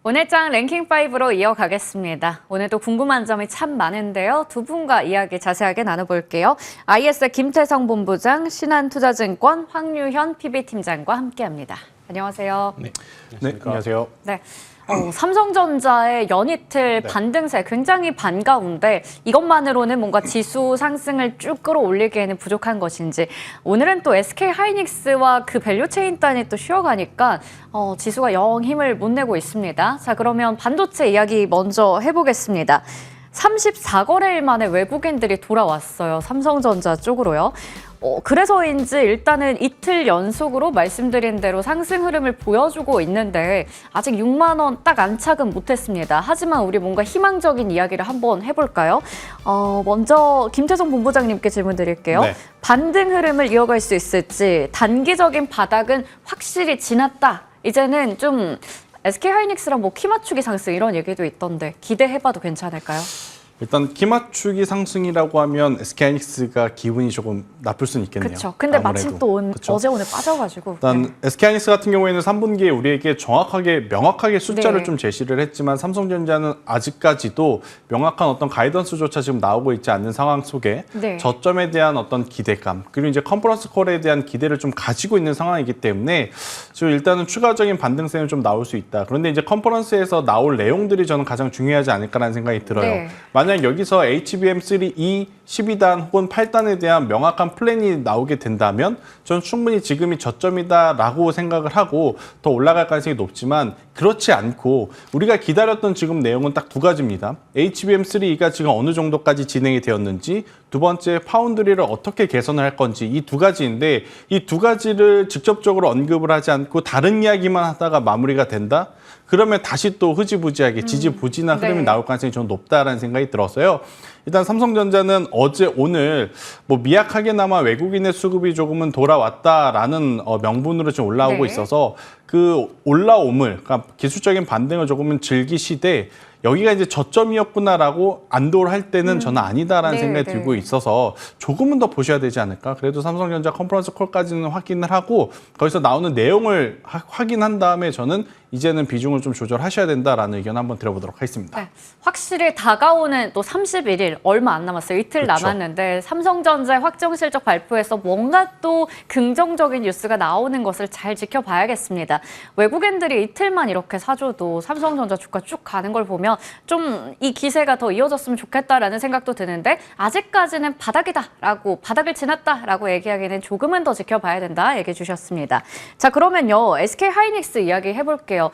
오늘장 랭킹5로 이어가겠습니다. 오늘도 궁금한 점이 참 많은데요. 두 분과 이야기 자세하게 나눠볼게요. IS 김태성 본부장, 신한투자증권 황유현 PB팀장과 함께합니다. 안녕하세요. 네, 안녕하세요. 네. 삼성전자의 연이틀 반등세 굉장히 반가운데 이것만으로는 뭔가 지수 상승을 쭉 끌어올리기에는 부족한 것인지 오늘은 또 SK하이닉스와 그 밸류체인 단이 또 쉬어가니까 지수가 영 힘을 못 내고 있습니다. 자, 그러면 반도체 이야기 먼저 해보겠습니다. 34거래일 만에 외국인들이 돌아왔어요. 삼성전자 쪽으로요. 그래서인지 일단은 이틀 연속으로 말씀드린 대로 상승 흐름을 보여주고 있는데 아직 6만 원 딱 안착은 못했습니다. 하지만 우리 뭔가 희망적인 이야기를 한번 해볼까요? 먼저 김태성 본부장님께 질문 드릴게요. 네. 반등 흐름을 이어갈 수 있을지 단기적인 바닥은 확실히 지났다. 이제는 좀 SK하이닉스랑 뭐 키 맞추기 상승 이런 얘기도 있던데 기대해봐도 괜찮을까요? 일단 키 맞추기 상승이라고 하면 SK하이닉스가 기분이 조금 나쁠 수는 있겠네요. 그렇죠. 근데 아무래도. 마침 또 그쵸? 어제 오늘 빠져가지고. 일단 SK하이닉스 같은 경우에는 3분기에 우리에게 정확하게 명확하게 숫자를 네. 좀 제시를 했지만 삼성전자는 아직까지도 명확한 어떤 가이던스조차 지금 나오고 있지 않는 상황 속에 네. 저점에 대한 어떤 기대감 그리고 이제 컨퍼런스 콜에 대한 기대를 좀 가지고 있는 상황이기 때문에 지금 일단은 추가적인 반등세는 좀 나올 수 있다. 그런데 이제 컨퍼런스에서 나올 내용들이 저는 가장 중요하지 않을까라는 생각이 들어요. 네. 만약 여기서 HBM3E 12단 혹은 8단에 대한 명확한 플랜이 나오게 된다면 저는 충분히 지금이 저점이다라고 생각을 하고 더 올라갈 가능성이 높지만 그렇지 않고 우리가 기다렸던 지금 내용은 딱 두 가지입니다. HBM3E가 지금 어느 정도까지 진행이 되었는지 두 번째 파운드리를 어떻게 개선을 할 건지 이 두 가지인데 이 두 가지를 직접적으로 언급을 하지 않고 다른 이야기만 하다가 마무리가 된다? 그러면 다시 또 흐지부지하게 지지부진한 흐름이 네. 나올 가능성이 좀 높다라는 생각이 들어서요. 일단 삼성전자는 어제 오늘 뭐 미약하게나마 외국인의 수급이 조금은 돌아왔다라는 명분으로 좀 올라오고 네. 있어서 그 올라옴을 그러니까 기술적인 반등을 조금은 즐기시되 여기가 이제 저점이었구나라고 안도를 할 때는 저는 아니다라는 네, 생각이 네. 들고 있어서 조금은 더 보셔야 되지 않을까. 그래도 삼성전자 컨퍼런스 콜까지는 확인을 하고 거기서 나오는 내용을 확인한 다음에 저는 이제는 비중을 좀 조절하셔야 된다라는 의견 한번 들어보도록 하겠습니다. 네, 확실히 다가오는 또 31일 얼마 안 남았어요. 이틀 그렇죠. 남았는데 삼성전자의 확정 실적 발표에서 뭔가 또 긍정적인 뉴스가 나오는 것을 잘 지켜봐야겠습니다. 외국인들이 이틀만 이렇게 사줘도 삼성전자 주가 쭉 가는 걸 보면 좀 이 기세가 더 이어졌으면 좋겠다라는 생각도 드는데 아직까지는 바닥이다라고 바닥을 지났다라고 얘기하기는 조금은 더 지켜봐야 된다 얘기해 주셨습니다. 자, 그러면요 SK하이닉스 이야기 해볼게요.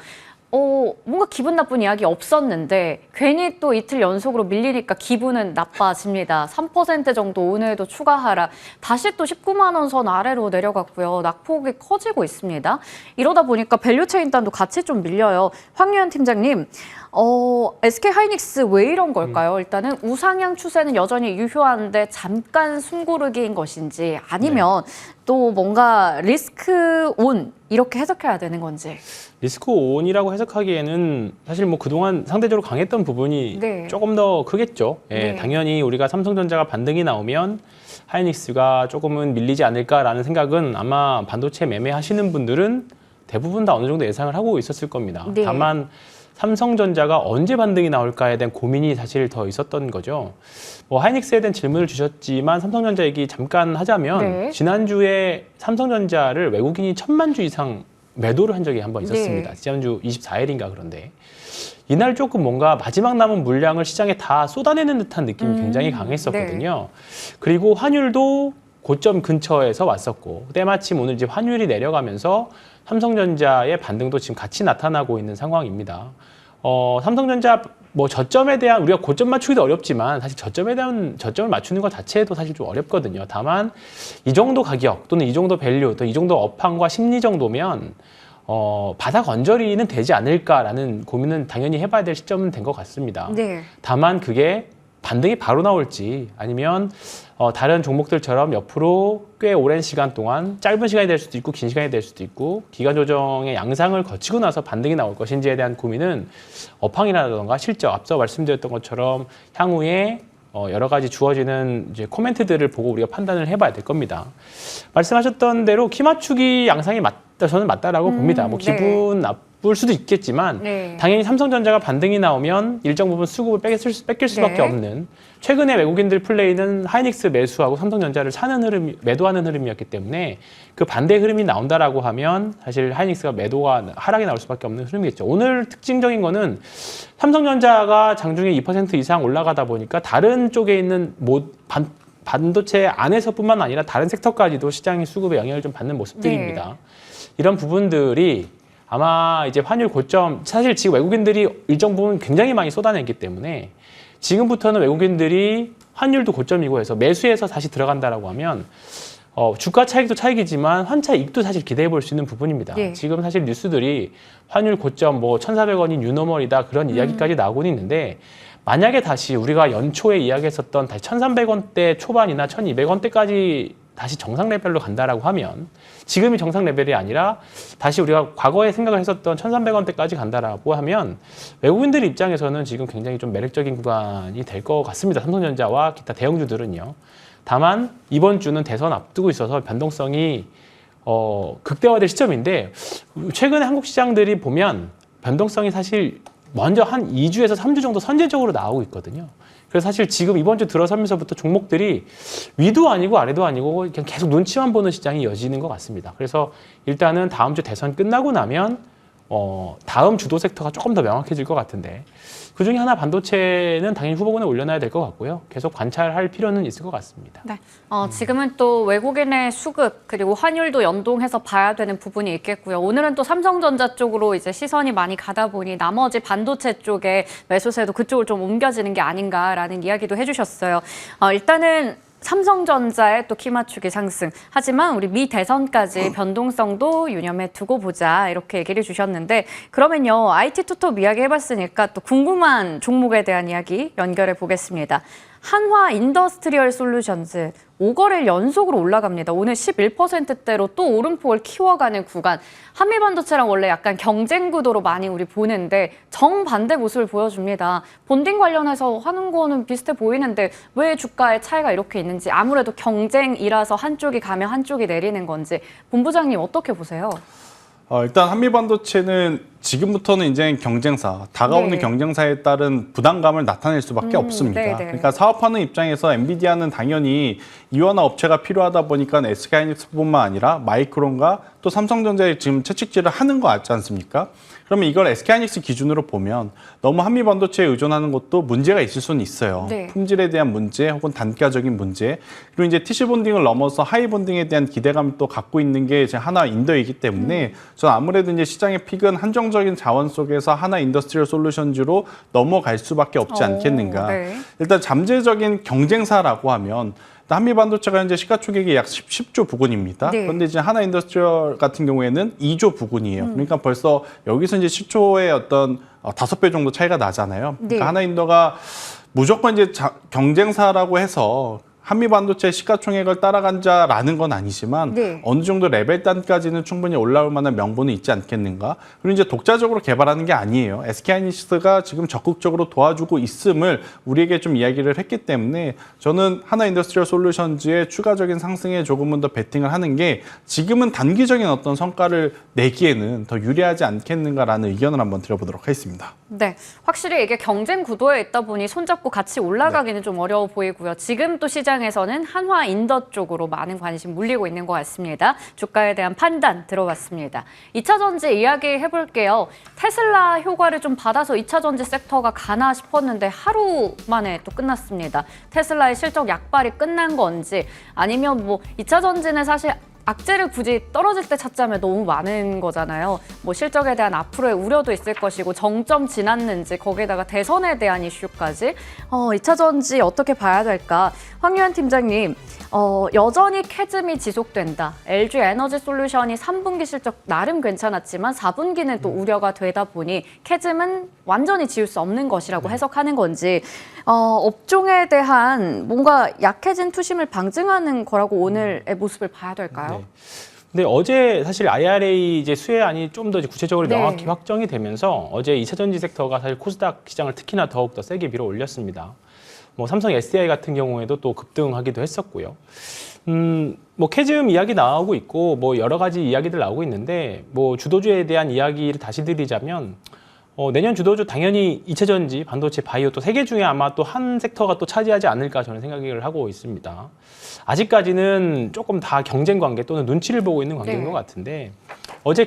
뭔가 기분 나쁜 이야기 없었는데 괜히 또 이틀 연속으로 밀리니까 기분은 나빠집니다. 3% 정도 오늘도 추가 하락. 다시 또 19만 원 선 아래로 내려갔고요. 낙폭이 커지고 있습니다. 이러다 보니까 밸류체인단도 같이 좀 밀려요. 황유현 팀장님, SK하이닉스 왜 이런 걸까요? 일단은 우상향 추세는 여전히 유효한데 잠깐 숨고르기인 것인지 아니면 또 뭔가 리스크 온 이렇게 해석해야 되는 건지. 리스크 온이라고 해석하기에는 사실 뭐 그동안 상대적으로 강했던 부분이 네. 조금 더 크겠죠. 예, 네. 당연히 우리가 삼성전자가 반등이 나오면 하이닉스가 조금은 밀리지 않을까라는 생각은 아마 반도체 매매하시는 분들은 대부분 다 어느 정도 예상을 하고 있었을 겁니다. 네. 다만 삼성전자가 언제 반등이 나올까에 대한 고민이 사실 더 있었던 거죠. 뭐 하이닉스에 대한 질문을 주셨지만 삼성전자 얘기 잠깐 하자면 네. 지난주에 삼성전자를 외국인이 1000만 주 이상 매도를 한 적이 한 번 있었습니다. 네. 지난주 24일인가 그런데 이날 조금 뭔가 마지막 남은 물량을 시장에 다 쏟아내는 듯한 느낌이 굉장히 강했었거든요. 그리고 환율도 고점 근처에서 왔었고 때마침 오늘 이제 환율이 내려가면서 삼성전자의 반등도 지금 같이 나타나고 있는 상황입니다. 삼성전자 뭐 저점에 대한 우리가 고점 맞추기도 어렵지만 사실 저점에 대한 저점을 맞추는 것 자체도 사실 좀 어렵거든요. 다만 이 정도 가격 또는 이 정도 밸류 또 이 정도 업황과 심리 정도면 바닥 언저리는 되지 않을까라는 고민은 당연히 해봐야 될 시점은 된 것 같습니다. 네. 다만 그게 반등이 바로 나올지 아니면 다른 종목들처럼 옆으로 꽤 오랜 시간 동안 짧은 시간이 될 수도 있고 긴 시간이 될 수도 있고 기간 조정의 양상을 거치고 나서 반등이 나올 것인지에 대한 고민은 업황이라던가 실적 앞서 말씀드렸던 것처럼 향후에 여러 가지 주어지는 이제 코멘트들을 보고 우리가 판단을 해봐야 될 겁니다. 말씀하셨던 대로 키 맞추기 양상이 저는 맞다라고 봅니다. 뭐 네. 기분 나쁠 수도 있겠지만 네. 당연히 삼성전자가 반등이 나오면 일정 부분 수급을 뺏길 수밖에 네. 없는 최근에 외국인들 플레이는 하이닉스 매수하고 삼성전자를 매도하는 흐름이었기 때문에 그 반대 흐름이 나온다라고 하면 사실 하이닉스가 하락이 나올 수밖에 없는 흐름이겠죠. 오늘 특징적인 거는 삼성전자가 장중에 2% 이상 올라가다 보니까 다른 쪽에 있는 반도체 안에서뿐만 아니라 다른 섹터까지도 시장의 수급에 영향을 좀 받는 모습들입니다. 네. 이런 부분들이 아마 이제 환율 고점, 사실 지금 외국인들이 일정 부분 굉장히 많이 쏟아냈기 때문에 지금부터는 외국인들이 환율도 고점이고 해서 매수해서 다시 들어간다라고 하면 주가 차익도 차익이지만 환차 이익도 사실 기대해 볼 수 있는 부분입니다. 예. 지금 사실 뉴스들이 환율 고점 1,400원이 뉴노멀이다 그런 이야기까지 나오고는 있는데 만약에 다시 우리가 연초에 이야기했었던 다시 1,300원대 초반이나 1,200원대까지 다시 정상 레벨로 간다라고 하면 지금이 정상 레벨이 아니라 다시 우리가 과거에 생각을 했었던 1,300원대까지 간다라고 하면 외국인들 입장에서는 지금 굉장히 좀 매력적인 구간이 될 것 같습니다. 삼성전자와 기타 대형주들은요. 다만 이번 주는 대선 앞두고 있어서 변동성이 극대화될 시점인데 최근에 한국 시장들이 보면 변동성이 사실 먼저 한 2주에서 3주 정도 선제적으로 나오고 있거든요. 그래서 사실 지금 이번 주 들어서면서부터 종목들이 위도 아니고 아래도 아니고 그냥 계속 눈치만 보는 시장이 이어지는 것 같습니다. 그래서 일단은 다음 주 대선 끝나고 나면 다음 주도 섹터가 조금 더 명확해질 것 같은데 그중에 하나 반도체는 당연히 후보군에 올려놔야 될 것 같고요. 계속 관찰할 필요는 있을 것 같습니다. 네. 지금은 또 외국인의 수급 그리고 환율도 연동해서 봐야 되는 부분이 있겠고요. 오늘은 또 삼성전자 쪽으로 이제 시선이 많이 가다 보니 나머지 반도체 쪽에 매수세도 그쪽으로 좀 옮겨지는 게 아닌가라는 이야기도 해주셨어요. 일단은 삼성전자의 또 키맞추기 상승. 하지만 우리 미 대선까지 변동성도 유념해 두고 보자 이렇게 얘기를 주셨는데 그러면요 IT 투톱 이야기 해봤으니까 또 궁금한 종목에 대한 이야기 연결해 보겠습니다. 한화 인더스트리얼 솔루션즈 5거래일 연속으로 올라갑니다. 오늘 11%대로 또 오름폭을 키워가는 구간. 한미반도체랑 원래 약간 경쟁 구도로 많이 우리 보는데 정반대 모습을 보여줍니다. 본딩 관련해서 하는 거는 비슷해 보이는데 왜 주가의 차이가 이렇게 있는지 아무래도 경쟁이라서 한쪽이 가면 한쪽이 내리는 건지 본부장님 어떻게 보세요? 일단 한미반도체는 지금부터는 이제 경쟁사, 다가오는 네. 경쟁사에 따른 부담감을 나타낼 수밖에 없습니다. 네네. 그러니까 사업하는 입장에서 엔비디아는 당연히 이원화 업체가 필요하다 보니까 SK하이닉스뿐만 아니라 마이크론과 또 삼성전자에 지금 채찍질을 하는 거 같지 않습니까? 그러면 이걸 SK하이닉스 기준으로 보면 너무 한미반도체에 의존하는 것도 문제가 있을 수는 있어요. 네. 품질에 대한 문제 혹은 단가적인 문제 그리고 이제 TC 본딩을 넘어서 하이 본딩에 대한 기대감을 또 갖고 있는 게 이제 하나 인더이기 때문에 저는 아무래도 이제 시장의 픽은 한정적인 자원 속에서 하나 인더스트리얼 솔루션즈로 넘어갈 수밖에 없지 않겠는가. 네. 일단 잠재적인 경쟁사라고 하면 한미반도체가 현재 시가총액이 약 10조 부근입니다. 네. 그런데 이제 하나 인더스트리얼 같은 경우에는 2조 부근이에요. 그러니까 벌써 여기서 이제 시초의 어떤 5배 정도 차이가 나잖아요. 네. 그러니까 하나 인더가 무조건 이제 경쟁사라고 해서 한미반도체 시가총액을 따라간다라는 건 아니지만 네. 어느 정도 레벨 단까지는 충분히 올라올 만한 명분은 있지 않겠는가. 그리고 이제 독자적으로 개발하는 게 아니에요. SK하이닉스가 지금 적극적으로 도와주고 있음을 우리에게 좀 이야기를 했기 때문에 저는 하나 인더스트리얼 솔루션즈의 추가적인 상승에 조금은 더 베팅을 하는 게 지금은 단기적인 어떤 성과를 내기에는 더 유리하지 않겠는가라는 의견을 한번 드려보도록 하겠습니다. 네, 확실히 이게 경쟁 구도에 있다 보니 손잡고 같이 올라가기는 좀 어려워 보이고요. 지금 또 시장에서는 한화 인더 쪽으로 많은 관심 몰리고 있는 것 같습니다. 주가에 대한 판단 들어봤습니다. 2차 전지 이야기 해볼게요. 테슬라 효과를 좀 받아서 2차 전지 섹터가 가나 싶었는데 하루 만에 또 끝났습니다. 테슬라의 실적 약발이 끝난 건지 아니면 뭐 2차 전지는 사실 악재를 굳이 떨어질 때 찾자면 너무 많은 거잖아요. 뭐 실적에 대한 앞으로의 우려도 있을 것이고 정점 지났는지 거기에다가 대선에 대한 이슈까지 2차 전지 어떻게 봐야 될까? 황유한 팀장님 여전히 캐즘이 지속된다. LG 에너지 솔루션이 3분기 실적 나름 괜찮았지만 4분기는 또 우려가 되다 보니 캐즘은 완전히 지울 수 없는 것이라고 해석하는 건지 업종에 대한 뭔가 약해진 투심을 방증하는 거라고 오늘의 모습을 봐야 될까요? 네. 근데 어제 사실 IRA 이제 수혜안이 좀 더 구체적으로 네. 명확히 확정이 되면서 어제 2차 전지 섹터가 사실 코스닥 시장을 특히나 더욱 더 세게 밀어 올렸습니다. 뭐 삼성 SDI 같은 경우에도 또 급등하기도 했었고요. 뭐 캐즘 이야기 나오고 있고 뭐 여러 가지 이야기들 나오고 있는데 뭐 주도주에 대한 이야기를 다시 드리자면 내년 주도주 당연히 2차 전지, 반도체, 바이오 또 세 개 중에 아마 또 한 섹터가 또 차지하지 않을까 저는 생각을 하고 있습니다. 아직까지는 조금 다 경쟁 관계 또는 눈치를 보고 있는 관계인 네. 것 같은데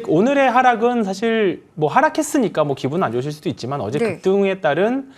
오늘의 하락은 사실 뭐 하락했으니까 뭐 기분 안 좋으실 수도 있지만 어제 네. 급등에 따른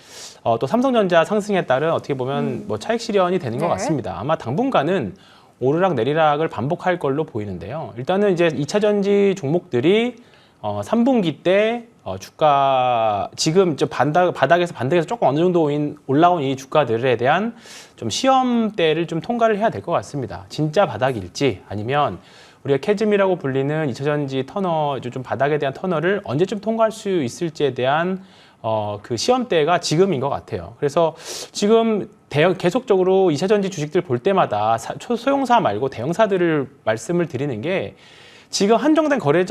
또 삼성전자 상승에 따른 어떻게 보면 뭐 차익 실현이 되는 것 네. 같습니다. 아마 당분간은 오르락 내리락을 반복할 걸로 보이는데요. 일단은 이제 2차 전지 종목들이 3분기 때 주가 지금 바닥에서 조금 어느 정도 올라온 이 주가들에 대한 좀 시험대를 좀 통과를 해야 될 것 같습니다. 진짜 바닥일지 아니면 우리가 캐즘이라고 불리는 2차 전지 터널, 좀 바닥에 대한 터널을 언제쯤 통과할 수 있을지에 대한 그 시험대가 지금인 것 같아요. 그래서 지금 계속적으로 2차 전지 주식들 볼 때마다 소형사 말고 대형사들을 말씀을 드리는 게 지금 한정된 거래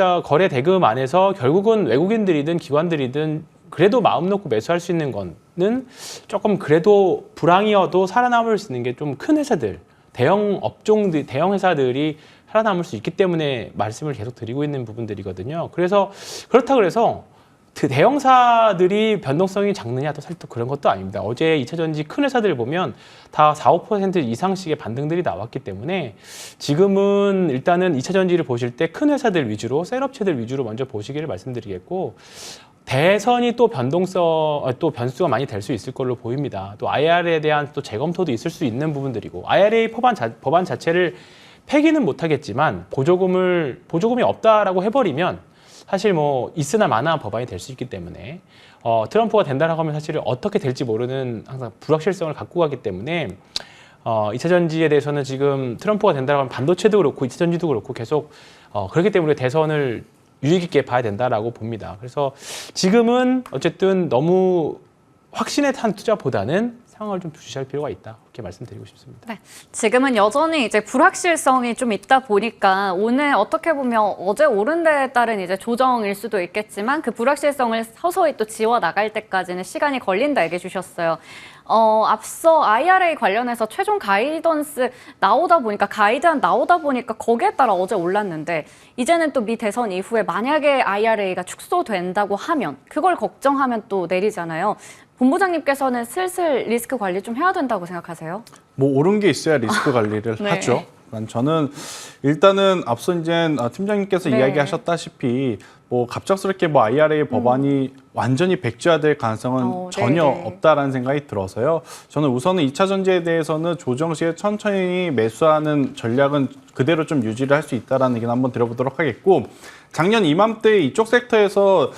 대금 안에서 결국은 외국인들이든 기관들이든 그래도 마음 놓고 매수할 수 있는 거는 조금 그래도 불황이어도 살아남을 수 있는 게 좀 큰 회사들, 대형 업종들, 대형 회사들이 살아남을 수 있기 때문에 말씀을 계속 드리고 있는 부분들이거든요. 그래서 그렇다고 해서 대형사들이 변동성이 작느냐 또 사실 또 그런 것도 아닙니다. 어제 2차 전지 큰 회사들 보면 다 4, 5% 이상씩의 반등들이 나왔기 때문에 지금은 일단은 2차 전지를 보실 때 큰 회사들 위주로, 셀업체들 위주로 먼저 보시기를 말씀드리겠고 대선이 또 또 변수가 많이 될 수 있을 걸로 보입니다. 또 IR에 대한 또 재검토도 있을 수 있는 부분들이고 IRA 법안 자체를 폐기는 못하겠지만 보조금이 없다라고 해버리면 사실 뭐 있으나 마나 법안이 될 수 있기 때문에 트럼프가 된다라고 하면 사실 어떻게 될지 모르는 항상 불확실성을 갖고 가기 때문에 2차 전지에 대해서는 지금 트럼프가 된다라고 하면 반도체도 그렇고 2차 전지도 그렇고 계속 그렇기 때문에 대선을 유익 있게 봐야 된다라고 봅니다. 그래서 지금은 어쨌든 너무 확신에 탄 투자보다는 상황을 좀 주시할 필요가 있다. 그렇게 말씀드리고 싶습니다. 네, 지금은 여전히 이제 불확실성이 좀 있다 보니까 오늘 어떻게 보면 어제 오른 데에 따른 이제 조정일 수도 있겠지만 그 불확실성을 서서히 또 지워 나갈 때까지는 시간이 걸린다 얘기해 주셨어요. 앞서 IRA 관련해서 최종 가이던스 가이드안 나오다 보니까 거기에 따라 어제 올랐는데 이제는 또 미 대선 이후에 만약에 IRA가 축소된다고 하면 그걸 걱정하면 또 내리잖아요. 본부장님께서는 슬슬 리스크 관리 좀 해야 된다고 생각하세요? 뭐 옳은 게 있어야 리스크 관리를 네. 하죠. 저는 일단은 앞서 이제 팀장님께서 네. 이야기하셨다시피 뭐 갑작스럽게 뭐 IRA 법안이 완전히 백지화될 가능성은 전혀 네네. 없다라는 생각이 들어서요. 저는 우선은 2차 전지에 대해서는 조정 시에 천천히 매수하는 전략은 그대로 좀 유지를 할 수 있다라는 의견 한번 드려보도록 하겠고 작년 이맘때 이쪽 섹터에서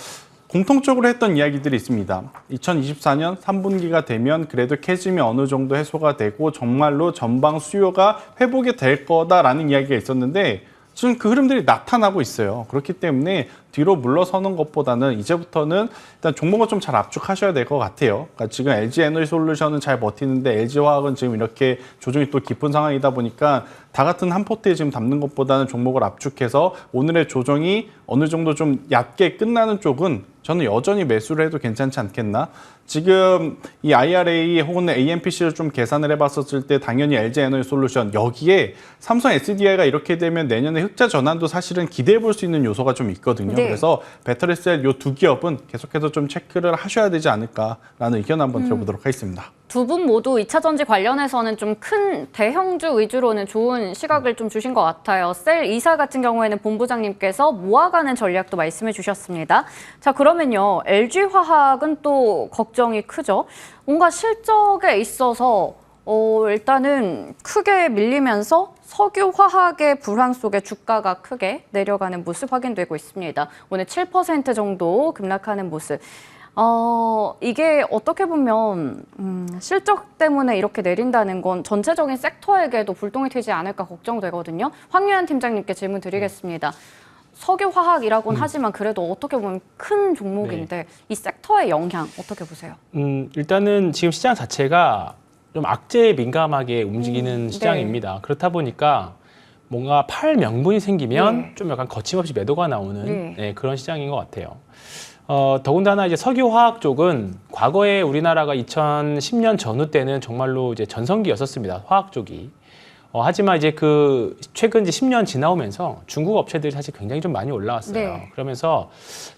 공통적으로 했던 이야기들이 있습니다. 2024년 3분기가 되면 그래도 캐즘이 어느 정도 해소가 되고 정말로 전방 수요가 회복이 될 거다라는 이야기가 있었는데 지금 그 흐름들이 나타나고 있어요. 그렇기 때문에 뒤로 물러서는 것보다는 이제부터는 일단 종목을 좀 잘 압축하셔야 될 것 같아요. 그러니까 지금 LG 에너지솔루션은 잘 버티는데 LG화학은 지금 이렇게 조정이 또 깊은 상황이다 보니까 다 같은 한 포트에 지금 담는 것보다는 종목을 압축해서 오늘의 조정이 어느 정도 좀 얕게 끝나는 쪽은 저는 여전히 매수를 해도 괜찮지 않겠나? 지금 이 IRA 혹은 AMPC를 좀 계산을 해봤었을 때 당연히 LG 에너지솔루션 여기에 삼성 SDI가 이렇게 되면 내년에 흑자 전환도 사실은 기대해 볼 수 있는 요소가 좀 있거든요. 네. 그래서 배터리셀 요 두 기업은 계속해서 좀 체크를 하셔야 되지 않을까라는 의견 한번 들어보도록 하겠습니다. 두 분 모두 2차 전지 관련해서는 좀 큰 대형주 위주로는 좋은 시각을 좀 주신 것 같아요. 셀 2사 같은 경우에는 본부장님께서 모아가는 전략도 말씀해 주셨습니다. 자, 그러면요. LG화학은 또 걱정이 크죠. 뭔가 실적에 있어서 일단은 크게 밀리면서 석유화학의 불황 속에 주가가 크게 내려가는 모습 확인되고 있습니다. 오늘 7% 정도 급락하는 모습. 이게 어떻게 보면 실적 때문에 이렇게 내린다는 건 전체적인 섹터에게도 불똥이 튀지 않을까 걱정되거든요. 황유한 팀장님께 질문 드리겠습니다. 석유화학이라고는 하지만 그래도 어떻게 보면 큰 종목인데 이 섹터의 영향 어떻게 보세요? 일단은 지금 시장 자체가 좀 악재에 민감하게 움직이는 시장입니다. 그렇다 보니까 뭔가 팔 명분이 생기면 좀 약간 거침없이 매도가 나오는 그런 시장인 것 같아요. 더군다나 이제 석유화학 쪽은 과거에 우리나라가 2010년 전후 때는 정말로 이제 전성기였었습니다. 화학 쪽이. 하지만 이제 그 최근 이제 10년 지나오면서 중국 업체들이 사실 굉장히 좀 많이 올라왔어요. 네. 그러면서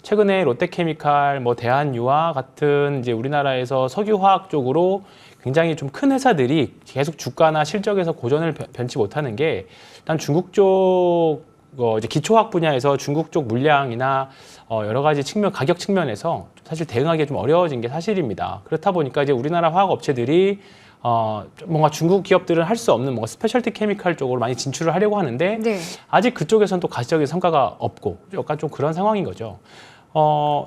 최근에 롯데케미칼, 뭐 대한유화 같은 이제 우리나라에서 석유화학 쪽으로 굉장히 좀 큰 회사들이 계속 주가나 실적에서 고전을 변치 못하는 게 일단 중국 쪽 이제 기초화학 분야에서 중국 쪽 물량이나 여러 가지 측면, 가격 측면에서 사실 대응하기 좀 어려워진 게 사실입니다. 그렇다 보니까 이제 우리나라 화학 업체들이 뭔가 중국 기업들은 할 수 없는 뭔가 스페셜티 케미칼 쪽으로 많이 진출을 하려고 하는데 네. 아직 그쪽에서는 또 가시적인 성과가 없고 약간 좀 그런 상황인 거죠.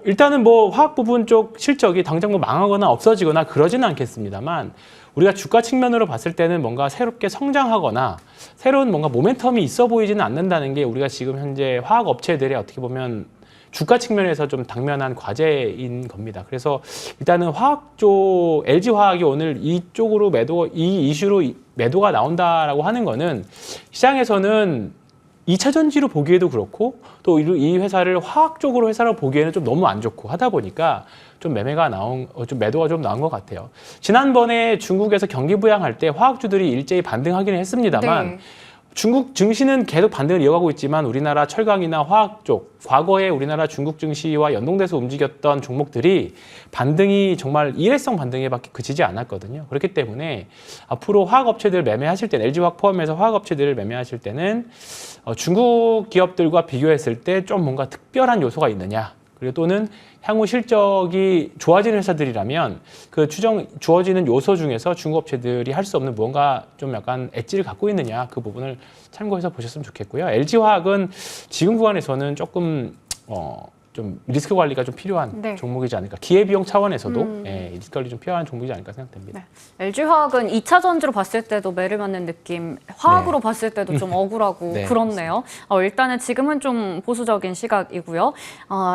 일단은 뭐 화학 부분 쪽 실적이 당장 뭐 망하거나 없어지거나 그러지는 않겠습니다만 우리가 주가 측면으로 봤을 때는 뭔가 새롭게 성장하거나 새로운 뭔가 모멘텀이 있어 보이지는 않는다는 게 우리가 지금 현재 화학 업체들의 어떻게 보면 주가 측면에서 좀 당면한 과제인 겁니다. 그래서 일단은 화학 쪽, LG화학이 오늘 이쪽으로 이 이슈로 매도가 나온다라고 하는 거는 시장에서는 2차 전지로 보기에도 그렇고 또 이 회사를 화학 쪽으로 회사로 보기에는 좀 너무 안 좋고 하다 보니까 좀 좀 매도가 좀 나온 것 같아요. 지난번에 중국에서 경기 부양할 때 화학주들이 일제히 반등하기는 했습니다만 네. 중국 증시는 계속 반등을 이어가고 있지만 우리나라 철강이나 화학 쪽, 과거에 우리나라 중국 증시와 연동돼서 움직였던 종목들이 반등이 정말 일회성 반등에밖에 그치지 않았거든요. 그렇기 때문에 앞으로 화학 업체들 매매하실 때는 LG화학 포함해서 화학 업체들을 매매하실 때는 중국 기업들과 비교했을 때 좀 뭔가 특별한 요소가 있느냐, 그리고 또는 향후 실적이 좋아지는 회사들이라면 그 주어지는 요소 중에서 중국 업체들이 할 수 없는 무언가 좀 약간 엣지를 갖고 있느냐, 그 부분을 참고해서 보셨으면 좋겠고요. LG화학은 지금 구간에서는 조금 좀 리스크 관리가 좀 필요한 네. 종목이지 않을까. 기회비용 차원에서도 리스크 관리 좀 필요한 종목이지 않을까 생각됩니다. 네. LG화학은 2차 전지로 봤을 때도 매를 맞는 느낌, 화학으로 봤을 때도 좀 억울하고 네, 그렇네요. 일단은 지금은 좀 보수적인 시각이고요.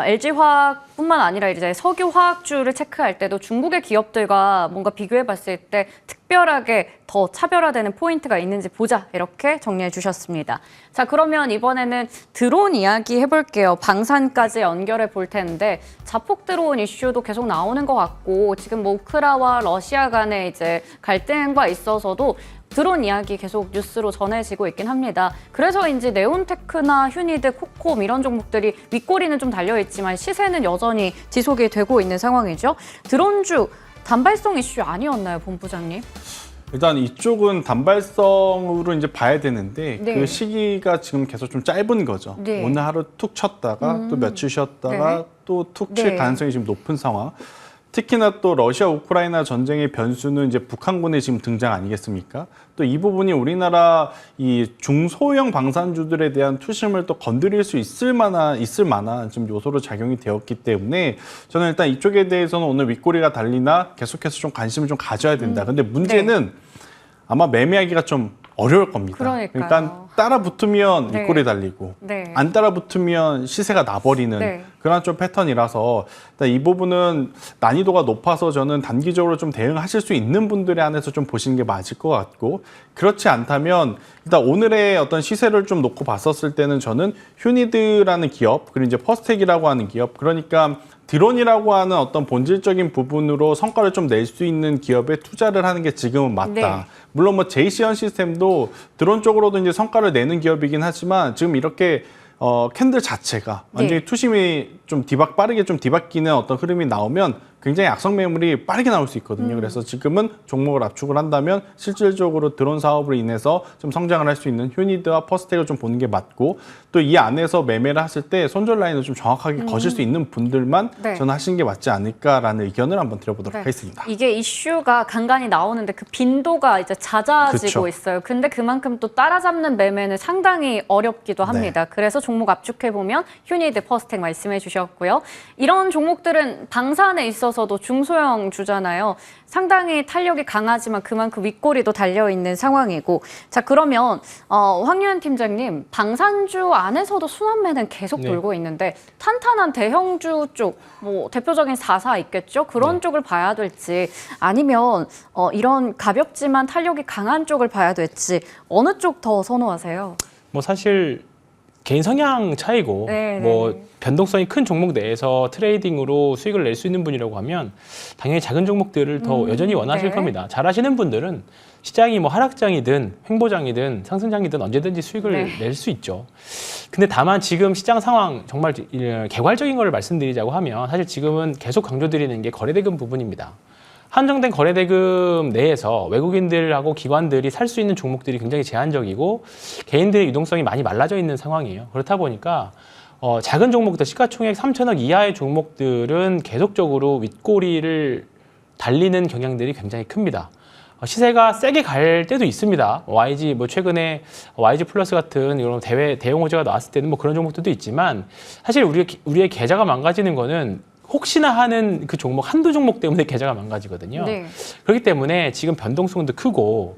LG화학뿐만 아니라 이제 석유화학주를 체크할 때도 중국의 기업들과 뭔가 비교해 봤을 때 특별하게 더 차별화되는 포인트가 있는지 보자, 이렇게 정리해 주셨습니다. 자, 그러면 이번에는 드론 이야기 해볼게요. 방산까지 연결해 볼 텐데 자폭 드론 이슈도 계속 나오는 것 같고 지금 뭐 우크라와 러시아 간의 이제 갈등과 있어서도 드론 이야기 계속 뉴스로 전해지고 있긴 합니다. 그래서인지 네온테크나 휴니드, 코콤 이런 종목들이 윗꼬리는 좀 달려있지만 시세는 여전히 지속이 되고 있는 상황이죠. 드론주 단발성 이슈 아니었나요, 본부장님? 일단 이쪽은 단발성으로 이제 봐야 되는데 네. 그 시기가 지금 계속 좀 짧은 거죠. 네. 오늘 하루 툭 쳤다가 또 며칠 쉬었다가 네. 또 툭 칠 네. 가능성이 지금 높은 상황. 특히나 또 러시아 우크라이나 전쟁의 변수는 이제 북한군의 지금 등장 아니겠습니까? 또 이 부분이 우리나라 이 중소형 방산주들에 대한 투심을 또 건드릴 수 있을 만한 지금 요소로 작용이 되었기 때문에 저는 일단 이쪽에 대해서는 오늘 윗꼬리가 달리나 계속해서 좀 관심을 좀 가져야 된다. 근데 문제는 아마 매매하기가 좀 어려울 겁니다. 그러니까요. 그러니까 따라 붙으면 네. 윗꼬리 달리고 네. 안 따라 붙으면 시세가 나버리는 네. 그런 좀 패턴이라서 일단 이 부분은 난이도가 높아서 저는 단기적으로 좀 대응하실 수 있는 분들에 한해서 좀 보시는 게 맞을 것 같고, 그렇지 않다면 일단 오늘의 어떤 시세를 좀 놓고 봤었을 때는 저는 휴니드라는 기업, 그리고 이제 퍼스텍이라고 하는 기업, 그러니까 드론이라고 하는 어떤 본질적인 부분으로 성과를 좀 낼 수 있는 기업에 투자를 하는 게 지금은 맞다. 네. 물론 뭐 JC현 시스템도 드론 쪽으로도 이제 성과를 내는 기업이긴 하지만 지금 이렇게 캔들 자체가 완전히 투심이 좀 빠르게 좀 뒤바뀌는 어떤 흐름이 나오면 굉장히 악성 매물이 빠르게 나올 수 있거든요. 그래서 지금은 종목을 압축을 한다면 실질적으로 드론 사업으로 인해서 좀 성장을 할 수 있는 휴니드와 퍼스텍을 좀 보는 게 맞고, 또 이 안에서 매매를 하실 때 손절 라인을 좀 정확하게 거실 수 있는 분들만 네. 저는 하시는 게 맞지 않을까라는 의견을 한번 드려보도록 네. 하겠습니다. 이게 이슈가 간간히 나오는데 그 빈도가 이제 잦아지고 그쵸. 있어요. 근데 그만큼 또 따라잡는 매매는 상당히 어렵기도 합니다. 그래서 종목 압축해보면 휴니드, 퍼스텍 말씀해 주셨고요. 이런 종목들은 방산에 있어서도 중소형 주잖아요. 상당히 탄력이 강하지만 그만큼 윗꼬리도 달려있는 상황이고. 자, 그러면 황유한 팀장님, 방산주 안에서도 순환매는 계속 네. 돌고 있는데 탄탄한 대형주 쪽, 뭐 대표적인 4사 있겠죠? 그런 네. 쪽을 봐야 될지, 아니면 이런 가볍지만 탄력이 강한 쪽을 봐야 될지 어느 쪽 더 선호하세요? 뭐 사실 개인 성향 차이고 네, 뭐 네. 변동성이 큰 종목 내에서 트레이딩으로 수익을 낼 수 있는 분이라고 하면 당연히 작은 종목들을 더 여전히 원하실 네. 겁니다. 잘하시는 분들은 시장이 뭐 하락장이든 횡보장이든 상승장이든 언제든지 수익을 네. 낼 수 있죠. 근데 다만 지금 시장 상황 정말 개괄적인 걸 말씀드리자고 하면 사실 지금은 계속 강조드리는 게 거래대금 부분입니다. 한정된 거래대금 내에서 외국인들하고 기관들이 살 수 있는 종목들이 굉장히 제한적이고 개인들의 유동성이 많이 말라져 있는 상황이에요. 그렇다 보니까 작은 종목들, 시가총액 3천억 이하의 종목들은 계속적으로 윗꼬리를 달리는 경향들이 굉장히 큽니다. 시세가 세게 갈 때도 있습니다. YG 뭐 최근에 YG 플러스 같은 이런 대형 호재가 나왔을 때는 뭐 그런 종목들도 있지만 사실 우리의 계좌가 망가지는 거는 혹시나 하는 그 종목 한두 종목 때문에 계좌가 망가지거든요. 네. 그렇기 때문에 지금 변동성도 크고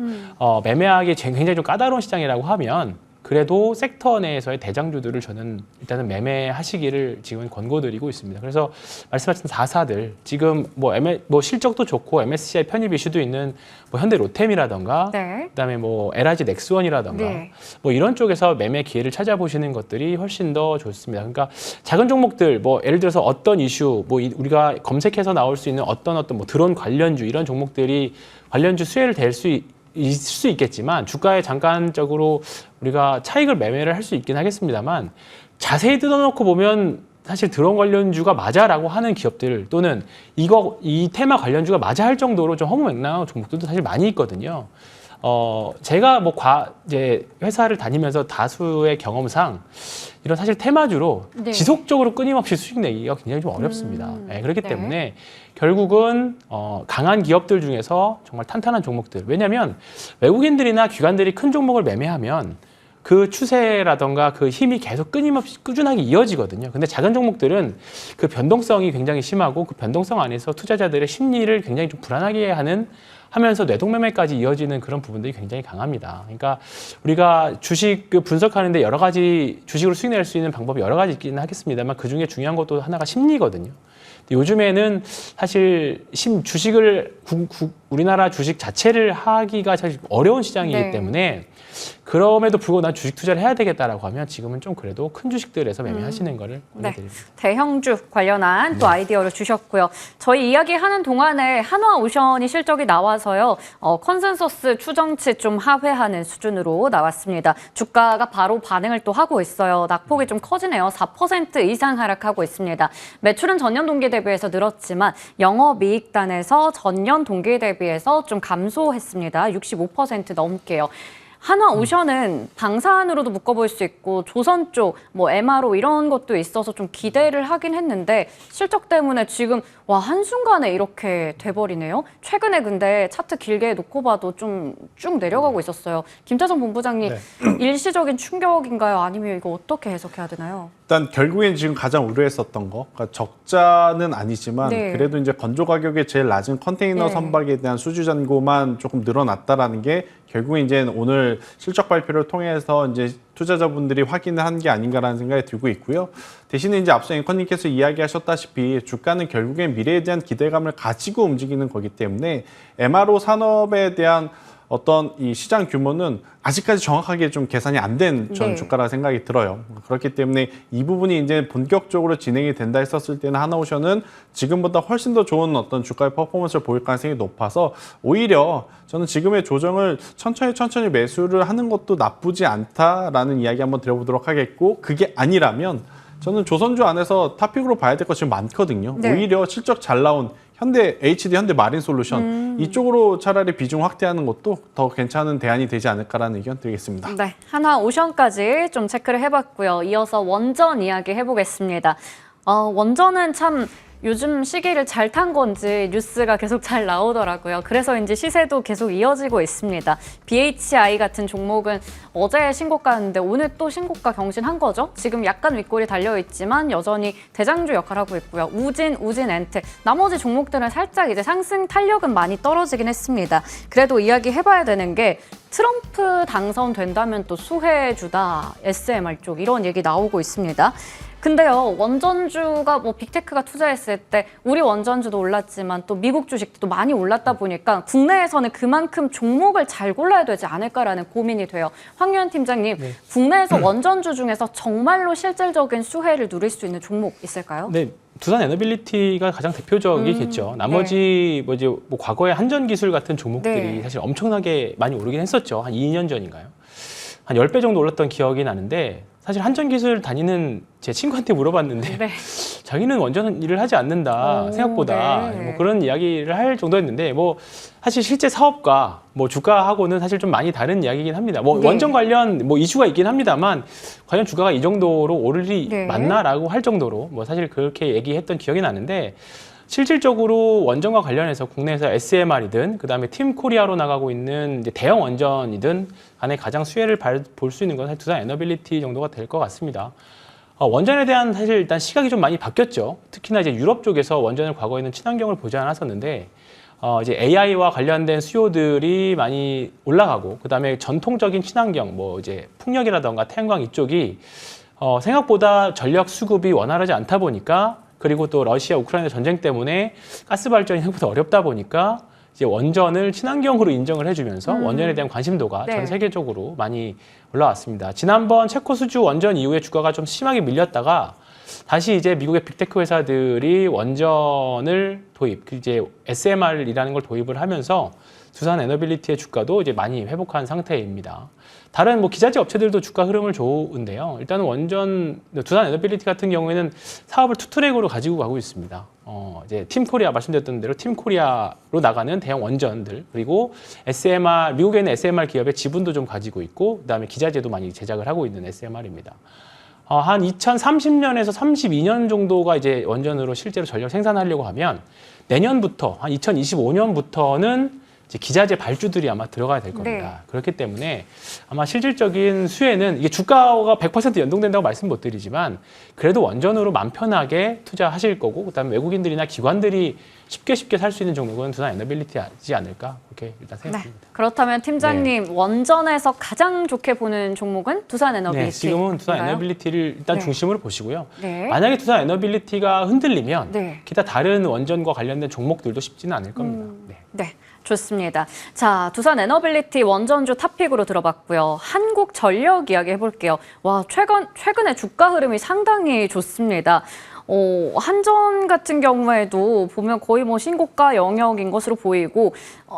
매매하기 굉장히 좀 까다로운 시장이라고 하면 그래도 섹터 내에서의 대장주들을 저는 일단은 매매하시기를 지금 권고드리고 있습니다. 그래서 말씀하신 4사들 지금 뭐 실적도 좋고 MSCI 편입 이슈도 있는 뭐 현대 로템이라던가 네. 그다음에 뭐 LIG 넥스원이라던가 네. 뭐 이런 쪽에서 매매 기회를 찾아보시는 것들이 훨씬 더 좋습니다. 그러니까 작은 종목들 뭐 예를 들어서 어떤 이슈 뭐 우리가 검색해서 나올 수 있는 어떤 뭐 드론 관련주 이런 종목들이 관련주 수혜를 댈 수 있을 수 있겠지만 주가에 잠깐적으로 우리가 차익을 매매를 할 수 있긴 하겠습니다만 자세히 뜯어놓고 보면 사실 드론 관련주가 맞아라고 하는 기업들 또는 이 테마 관련주가 맞아 할 정도로 좀 허무맹랑한 종목들도 사실 많이 있거든요. 제가 뭐 이제 회사를 다니면서 다수의 경험상 이런 사실 테마주로 네. 지속적으로 끊임없이 수익 내기가 굉장히 좀 어렵습니다. 네, 그렇기 네. 때문에 결국은 강한 기업들 중에서 정말 탄탄한 종목들. 왜냐하면 외국인들이나 기관들이 큰 종목을 매매하면 그 추세라던가 그 힘이 계속 끊임없이 꾸준하게 이어지거든요. 근데 작은 종목들은 그 변동성이 굉장히 심하고 그 변동성 안에서 투자자들의 심리를 굉장히 좀 불안하게 하면서 뇌동매매까지 이어지는 그런 부분들이 굉장히 강합니다. 그러니까 우리가 주식 분석하는데 여러 가지 주식으로 수익 낼 수 있는 방법이 여러 가지 있기는 하겠습니다만 그 중에 중요한 것도 하나가 심리거든요. 요즘에는 사실 주식을 우리나라 주식 자체를 하기가 사실 어려운 시장이기 네. 때문에 그럼에도 불구하고 난 주식 투자를 해야 되겠다라고 하면 지금은 좀 그래도 큰 주식들에서 매매하시는 거를 권해드립니다. 대형주 관련한 또 아이디어를 주셨고요. 저희 이야기하는 동안에 한화오션이 실적이 나와서요. 컨센서스 추정치 좀 하회하는 수준으로 나왔습니다. 주가가 바로 반응을 또 하고 있어요. 낙폭이 좀 커지네요. 4% 이상 하락하고 있습니다. 매출은 전년 동기 대비해서 늘었지만 영업이익단에서 전년 동기 대비해서 좀 감소했습니다. 65% 넘게요. 한화오션은 방산으로도 묶어볼 수 있고 조선 쪽, 뭐 MRO 이런 것도 있어서 좀 기대를 하긴 했는데 실적 때문에 지금 한순간에 이렇게 돼버리네요. 최근에 근데 차트 길게 놓고 봐도 좀 쭉 내려가고 있었어요. 김태성 본부장님, 네. 일시적인 충격인가요? 아니면 이거 어떻게 해석해야 되나요? 일단 결국엔 지금 가장 우려했었던 거, 그러니까 적자는 아니지만 네. 그래도 이제 건조 가격이 제일 낮은 컨테이너 네. 선박에 대한 수주 잔고만 조금 늘어났다라는 게 결국에 이제 오늘 실적 발표를 통해서 이제 투자자분들이 확인을 한 게 아닌가라는 생각이 들고 있고요. 대신에 이제 앞서 앵커님께서 이야기하셨다시피 주가는 결국엔 미래에 대한 기대감을 가지고 움직이는 거기 때문에 MRO 산업에 대한 어떤 이 시장 규모는 아직까지 정확하게 좀 계산이 안 된 전 네. 주가라 생각이 들어요. 그렇기 때문에 이 부분이 이제 본격적으로 진행이 된다 했었을 때는 한화오션은 지금보다 훨씬 더 좋은 어떤 주가의 퍼포먼스를 보일 가능성이 높아서 오히려 저는 지금의 조정을 천천히 매수를 하는 것도 나쁘지 않다라는 이야기 한번 드려보도록 하겠고 그게 아니라면 저는 조선주 안에서 탑픽으로 봐야 될 거 지금 많거든요. 네. 오히려 실적 잘 나온 현대 마린솔루션 이쪽으로 차라리 비중 확대하는 것도 더 괜찮은 대안이 되지 않을까라는 의견 드리겠습니다. 네, 한화오션까지 좀 체크를 해봤고요. 이어서 원전 이야기 해보겠습니다. 원전은 참 요즘 시기를 잘 탄 건지 뉴스가 계속 잘 나오더라고요. 그래서인지 시세도 계속 이어지고 있습니다. BHI 같은 종목은 어제 신고가였는데 오늘 또 신고가 경신한 거죠. 지금 약간 윗골이 달려있지만 여전히 대장주 역할을 하고 있고요. 우진, 엔트 나머지 종목들은 살짝 이제 상승 탄력은 많이 떨어지긴 했습니다. 그래도 이야기해봐야 되는 게 트럼프 당선된다면 또 수혜주다, SMR 쪽 이런 얘기 나오고 있습니다. 근데요, 원전주가 뭐 빅테크가 투자했을 때 우리 원전주도 올랐지만 또 미국 주식도 많이 올랐다 보니까 국내에서는 그만큼 종목을 잘 골라야 되지 않을까라는 고민이 돼요. 황유현 팀장님, 네. 국내에서 원전주 중에서 정말로 실질적인 수혜를 누릴 수 있는 종목 있을까요? 네, 두산 에너빌리티가 가장 대표적이겠죠. 나머지 뭐 이제 뭐 과거에 한전 기술 같은 종목들이 네. 사실 엄청나게 많이 오르긴 했었죠. 한 2년 전인가요? 한 10배 정도 올랐던 기억이 나는데 사실 한전 기술 다니는 제 친구한테 물어봤는데 네. 자기는 원전 일을 하지 않는다 오, 생각보다 네. 뭐 그런 이야기를 할 정도였는데 뭐 사실 실제 사업과 뭐 주가하고는 사실 좀 많이 다른 이야기이긴 합니다. 뭐 네. 원전 관련 뭐 이슈가 있긴 합니다만 과연 주가가 이 정도로 오를 일이 네. 맞나라고 할 정도로 뭐 사실 그렇게 얘기했던 기억이 나는데 실질적으로 원전과 관련해서 국내에서 SMR이든 그다음에 팀 코리아로 나가고 있는 이제 대형 원전이든 간에 가장 수혜를 볼 수 있는 건 사실 두산 에너빌리티 정도가 될 것 같습니다. 원전에 대한 사실 일단 시각이 좀 많이 바뀌었죠. 특히나 이제 유럽 쪽에서 원전을 과거에는 친환경을 보지 않았었는데 이제 AI와 관련된 수요들이 많이 올라가고 그다음에 전통적인 친환경 뭐 이제 풍력이라던가 태양광 이쪽이 생각보다 전력 수급이 원활하지 않다 보니까 그리고 또 러시아 우크라이나 전쟁 때문에 가스 발전이 생각보다 어렵다 보니까 이제 원전을 친환경으로 인정을 해주면서 원전에 대한 관심도가 네. 전 세계적으로 많이 올라왔습니다. 지난번 체코 수주 원전 이후에 주가가 좀 심하게 밀렸다가 다시 이제 미국의 빅테크 회사들이 원전을 도입, 이제 SMR이라는 걸 도입을 하면서 두산 에너빌리티의 주가도 이제 많이 회복한 상태입니다. 다른 뭐 기자재 업체들도 주가 흐름을 좋은데요. 일단은 원전 두산 에너빌리티 같은 경우에는 사업을 투 트랙으로 가지고 가고 있습니다. 이제 팀 코리아 말씀드렸던 대로 팀 코리아로 나가는 대형 원전들 그리고 SMR 미국에 있는 SMR 기업의 지분도 좀 가지고 있고 그다음에 기자재도 많이 제작을 하고 있는 SMR입니다. 한 2030년에서 32년 정도가 이제 원전으로 실제로 전력 생산하려고 하면 내년부터 한 2025년부터는 이제 기자재 발주들이 아마 들어가야 될 겁니다. 네. 그렇기 때문에 아마 실질적인 수혜는 이게 주가가 100% 연동된다고 말씀 못 드리지만 그래도 원전으로 마음 편하게 투자하실 거고 그다음에 외국인들이나 기관들이 쉽게 살 수 있는 종목은 두산 에너빌리티지 않을까 그렇게 일단 네. 생각합니다. 그렇다면 팀장님 원전에서 가장 좋게 보는 종목은 두산 에너빌리티. 네, 지금은 두산 에너빌리티를 일단 네. 중심으로 보시고요. 네. 만약에 두산 에너빌리티가 흔들리면 네. 기타 다른 원전과 관련된 종목들도 쉽지는 않을 겁니다. 네. 네, 좋습니다. 자, 두산 에너빌리티 원전주 탑픽으로 들어봤고요. 한국전력 이야기 해볼게요. 와, 최근에 주가 흐름이 상당히 좋습니다. 한전 같은 경우에도 보면 거의 뭐 신고가 영역인 것으로 보이고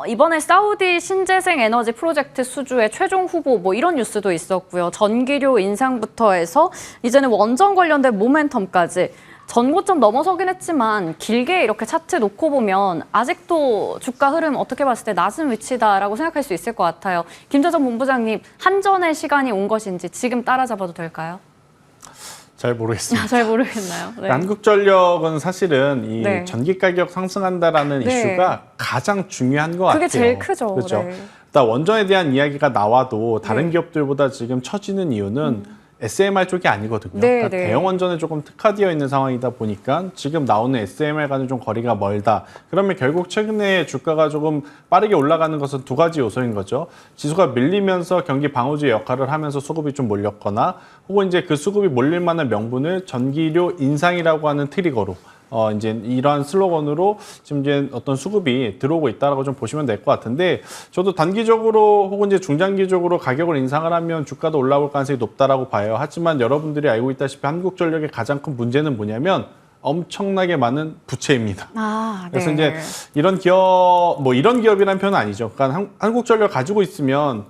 이번에 사우디 신재생 에너지 프로젝트 수주의 최종 후보 뭐 이런 뉴스도 있었고요. 전기료 인상부터 해서 이제는 원전 관련된 모멘텀까지 전고점 넘어서긴 했지만 길게 이렇게 차트 놓고 보면 아직도 주가 흐름 어떻게 봤을 때 낮은 위치다라고 생각할 수 있을 것 같아요. 김재정 본부장님, 한전의 시간이 온 것인지 지금 따라잡아도 될까요? 잘 모르겠습니다. 잘 모르겠나요? 네. 한국전력은 사실은 이 네. 전기 가격 상승한다라는 네. 이슈가 가장 중요한 것 그게 같아요. 제일 크죠. 그렇죠. 네. 일단 원전에 대한 이야기가 나와도 다른 네. 기업들보다 지금 처지는 이유는 SMR 쪽이 아니거든요. 네, 그러니까 네. 대형 원전에 조금 특화되어 있는 상황이다 보니까 지금 나오는 SMR과는 좀 거리가 멀다. 그러면 결국 최근에 주가가 조금 빠르게 올라가는 것은 두 가지 요소인 거죠. 지수가 밀리면서 경기 방어주의 역할을 하면서 수급이 좀 몰렸거나 혹은 이제 그 수급이 몰릴 만한 명분을 전기료 인상이라고 하는 트리거로 이제 이러한 슬로건으로 지금 이제 어떤 수급이 들어오고 있다라고 좀 보시면 될 것 같은데 저도 단기적으로 혹은 이제 중장기적으로 가격을 인상을 하면 주가도 올라올 가능성이 높다라고 봐요. 하지만 여러분들이 알고 있다시피 한국전력의 가장 큰 문제는 뭐냐면 엄청나게 많은 부채입니다. 아, 그래서 네. 이제 이런 기업, 뭐 이런 기업이라는 표현은 아니죠. 그러니까 한국전력 가지고 있으면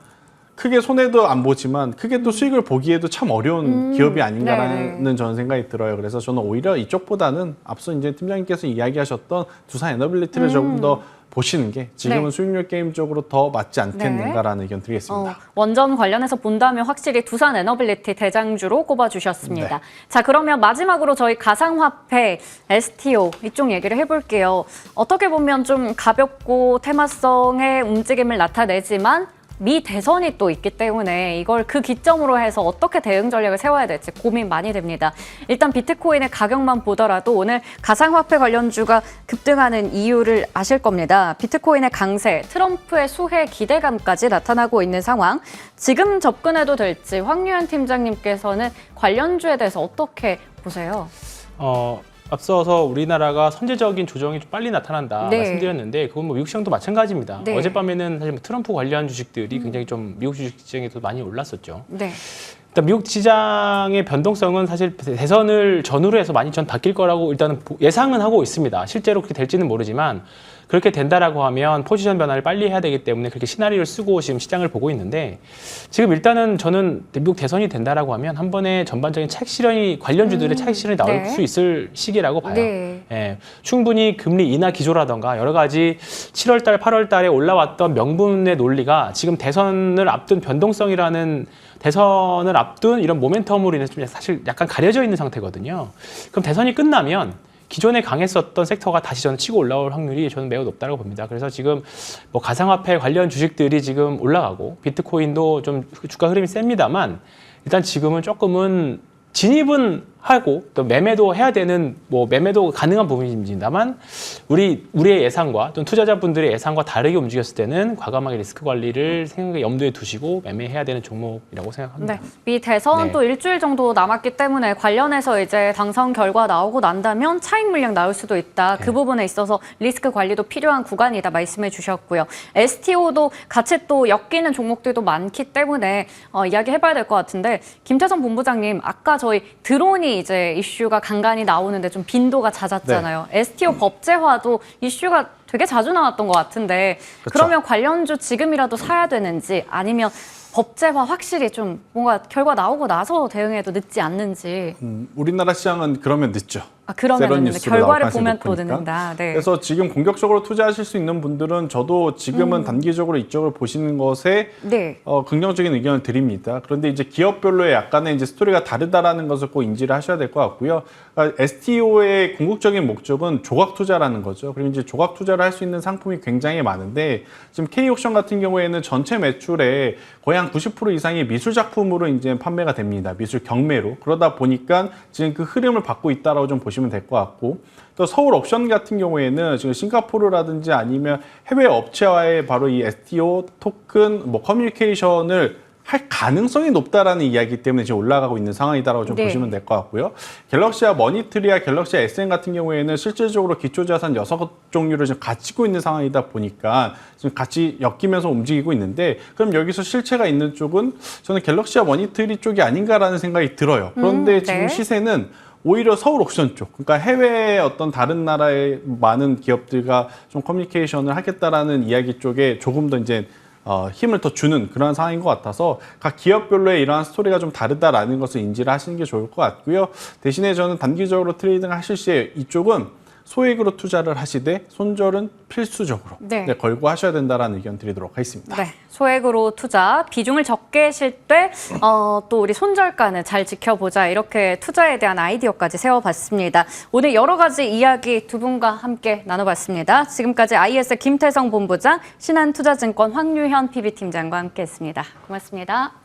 크게 손해도 안 보지만 크게 또 수익을 보기에도 참 어려운 기업이 아닌가라는 네. 저는 생각이 들어요. 그래서 저는 오히려 이쪽보다는 앞서 이제 팀장님께서 이야기하셨던 두산 에너빌리티를 조금 더 보시는 게 지금은 네. 수익률 게임 쪽으로 더 맞지 않겠는가라는 의견 드리겠습니다. 원전 관련해서 본다면 확실히 두산 에너빌리티 대장주로 꼽아주셨습니다. 네. 자, 그러면 마지막으로 저희 가상화폐 STO 이쪽 얘기를 해볼게요. 어떻게 보면 좀 가볍고 테마성의 움직임을 나타내지만 미 대선이 또 있기 때문에 이걸 그 기점으로 해서 어떻게 대응 전략을 세워야 될지 고민 많이 됩니다. 일단 비트코인의 가격만 보더라도 오늘 가상화폐 관련주가 급등하는 이유를 아실 겁니다. 비트코인의 강세, 트럼프의 수혜 기대감까지 나타나고 있는 상황. 지금 접근해도 될지 황유현 팀장님께서는 관련주에 대해서 어떻게 보세요? 앞서서 우리나라가 선제적인 조정이 좀 빨리 나타난다 네. 말씀드렸는데 그건 뭐 미국 시장도 마찬가지입니다. 네. 어젯밤에는 사실 뭐 트럼프 관련 주식들이 굉장히 좀 미국 주식 시장에도 많이 올랐었죠. 네. 일단 미국 시장의 변동성은 사실 대선을 전후로 해서 많이 전 바뀔 거라고 일단은 예상은 하고 있습니다. 실제로 그렇게 될지는 모르지만 그렇게 된다라고 하면 포지션 변화를 빨리 해야 되기 때문에 그렇게 시나리오를 쓰고 지금 시장을 보고 있는데 지금 일단은 저는 미국 대선이 된다라고 하면 한 번에 전반적인 차익 실현이 관련주들의 차익 실현이 나올 네. 수 있을 시기라고 봐요. 네. 예, 충분히 금리 인하 기조라던가 여러 가지 7월 달, 8월 달에 올라왔던 명분의 논리가 지금 대선을 앞둔 변동성이라는 대선을 앞둔 이런 모멘텀으로 인해서 좀 사실 약간 가려져 있는 상태거든요. 그럼 대선이 끝나면 기존에 강했었던 섹터가 다시 저는 치고 올라올 확률이 저는 매우 높다고 봅니다. 그래서 지금 뭐 가상화폐 관련 주식들이 지금 올라가고 비트코인도 좀 주가 흐름이 셉니다만 일단 지금은 조금은 진입은 하고 또 매매도 해야 되는 뭐 매매도 가능한 부분입니다만 우리의 예상과 또는 투자자분들의 예상과 다르게 움직였을 때는 과감하게 리스크 관리를 생각에 염두에 두시고 매매해야 되는 종목이라고 생각합니다. 네, 미 대선 네. 또 일주일 정도 남았기 때문에 관련해서 이제 당선 결과 나오고 난다면 차익 물량 나올 수도 있다. 그 부분에 있어서 리스크 관리도 필요한 구간이다 말씀해 주셨고요. STO도 같이 또 엮이는 종목들도 많기 때문에 이야기해봐야 될 것 같은데 김태성 본부장님 아까 저희 드론이 이제 이슈가 간간히 나오는데 좀 빈도가 잦았잖아요. STO 법제화도 이슈가 되게 자주 나왔던 것 같은데 그러면 관련주 지금이라도 사야 되는지 아니면 법제화 확실히 좀 뭔가 결과 나오고 나서 대응해도 늦지 않는지. 우리나라 시장은 그러면 늦죠. 그러면 세런 늦는다. 뉴스로 나올 결과를 가능성이 보면 또 높으니까. 늦는다. 네. 그래서 지금 공격적으로 투자하실 수 있는 분들은 저도 지금은 단기적으로 이쪽을 보시는 것에 네. 긍정적인 의견을 드립니다. 그런데 이제 기업별로의 약간의 이제 스토리가 다르다라는 것을 꼭 인지를 하셔야 될 것 같고요. 그러니까 STO의 궁극적인 목적은 조각 투자라는 거죠. 그리고 이제 조각 투자를 할 수 있는 상품이 굉장히 많은데 지금 K옥션 같은 경우에는 전체 매출의 거의 한 90% 이상이 미술 작품으로 이제 판매가 됩니다. 미술 경매로. 그러다 보니까 지금 그 흐름을 받고 있다라고 좀 보시면 될 것 같고 또 서울 옥션 같은 경우에는 지금 싱가포르라든지 아니면 해외 업체와의 바로 이 STO 토큰 뭐 커뮤니케이션을 할 가능성이 높다라는 이야기 때문에 지금 올라가고 있는 상황이다라고 좀 네. 보시면 될 것 같고요. 갤럭시와 머니트리와 갤럭시 SM 같은 경우에는 실질적으로 기초자산 6종류를 지금 갖추고 있는 상황이다 보니까 지금 같이 엮이면서 움직이고 있는데 그럼 여기서 실체가 있는 쪽은 저는 갤럭시와 머니트리 쪽이 아닌가라는 생각이 들어요. 그런데 지금 네. 시세는 오히려 서울 옥션 쪽, 그러니까 해외의 어떤 다른 나라의 많은 기업들과 좀 커뮤니케이션을 하겠다라는 이야기 쪽에 조금 더 이제 힘을 더 주는 그런 상황인 것 같아서 각 기업별로의 이러한 스토리가 좀 다르다라는 것을 인지를 하시는 게 좋을 것 같고요. 대신에 저는 단기적으로 트레이딩 하실 시에 이쪽은 소액으로 투자를 하시되 손절은 필수적으로 네. 걸고 하셔야 된다라는 의견 드리도록 하겠습니다. 네, 소액으로 투자, 비중을 적게 실 때 또 우리 손절가는 잘 지켜보자 이렇게 투자에 대한 아이디어까지 세워봤습니다. 오늘 여러 가지 이야기 두 분과 함께 나눠봤습니다. 지금까지 IS 김태성 본부장, 신한투자증권 황유현 PB팀장과 함께했습니다. 고맙습니다.